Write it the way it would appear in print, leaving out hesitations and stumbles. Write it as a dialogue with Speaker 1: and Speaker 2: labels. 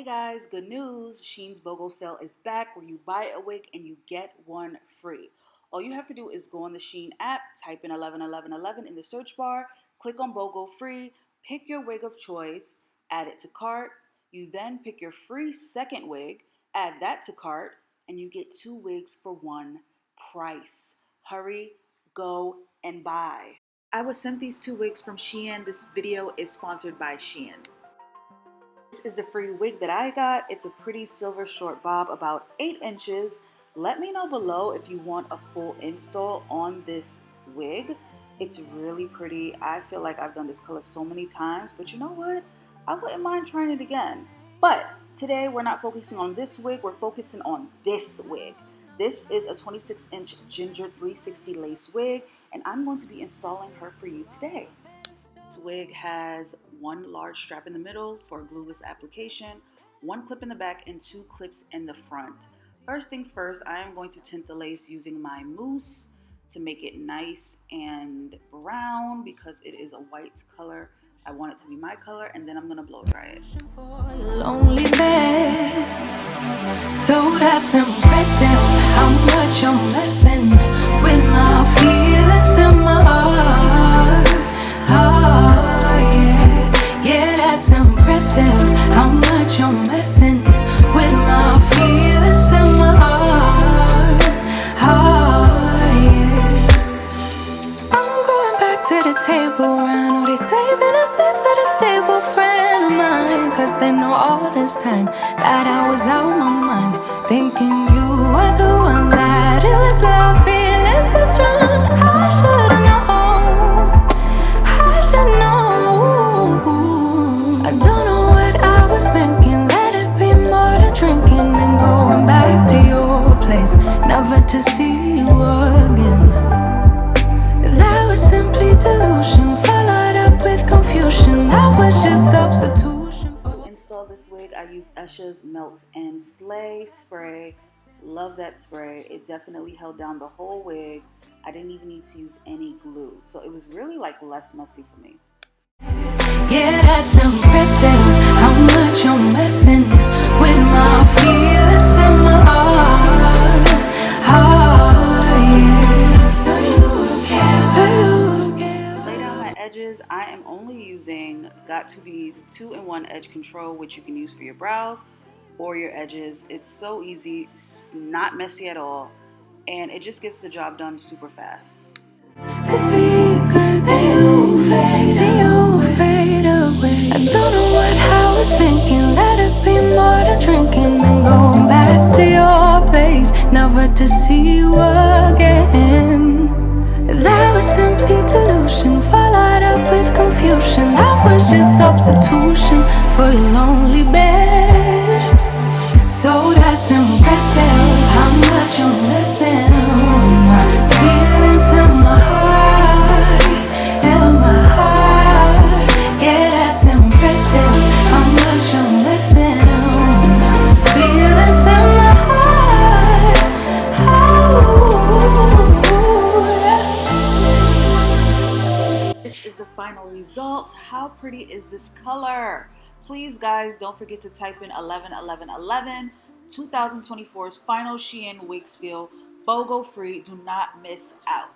Speaker 1: Hey guys, good news. SHEIN's BOGO sale is back where you buy a wig and you get one free. All you have to do is go on the SHEIN app, type in 111111 in the search bar, click on BOGO free, pick your wig of choice, add it to cart. You then pick your free second wig, add that to cart, and you get 2 wigs for one price. Hurry, go, and buy. I was sent these 2 wigs from SHEIN. This video is sponsored by SHEIN. This is the free wig that I got. It's a pretty silver short bob, about 8 inches. Let me know below if you want a full install on this wig. It's really pretty. I feel like I've done this color so many times, but you know what? I wouldn't mind trying it again. But today we're not focusing on this wig, we're focusing on this wig. This is a 26-inch ginger 360 lace wig, and I'm going to be installing her for you today. This wig has 1 large strap in the middle for a glueless application, 1 clip in the back, and 2 clips in the front. First things first, I am going to tint the lace using my mousse to make it nice and brown because it is a white color. I want it to be my color, and then I'm going to blow dry it.
Speaker 2: Lonely bed. So that's impressive how much I'm messing with my feelings in my heart. Yeah, that's impressive how much I'm messing with my feelings in my heart. Yeah. I'm going back to the table, I know they saving us up for the stable friend of mine, cause they know all this time that I was out my mind, thinking you were the one, that it was love, feelings were strong. I should've known, I should know. I don't know what I was thinking, let it be more than drinking and going back to your place, never to see you again. That was simply delusion, followed up with confusion. That was just substitution.
Speaker 1: To install this wig, I use Esha's Melt and Slay spray. Love that spray. It definitely held down the whole wig. I didn't even need to use any glue, so it was really like less messy for me.
Speaker 2: Yeah, that's impressive how much I'm messing with my feelings in my heart.
Speaker 1: To lay down my edges, I am only using Got2B's 2-in-1 edge control, which you can use for your brows or your edges. It's so easy, it's not messy at all, and it just gets the job done super fast.
Speaker 2: I don't know what I was thinking, let it be more than drinking and going back to your place, never to see you again. That was simply delusion, followed up with confusion. That was just substitution for your lonely bed. So that's impressive how much I'm missing. Feelings in my heart, in my heart. Yeah, that's impressive how much I'm missing. Feelings in my heart.
Speaker 1: This is the final result. How pretty is this color? Please guys, don't forget to type in 111111, 2024's final SHEIN wig spiel, BOGO free. Do not miss out.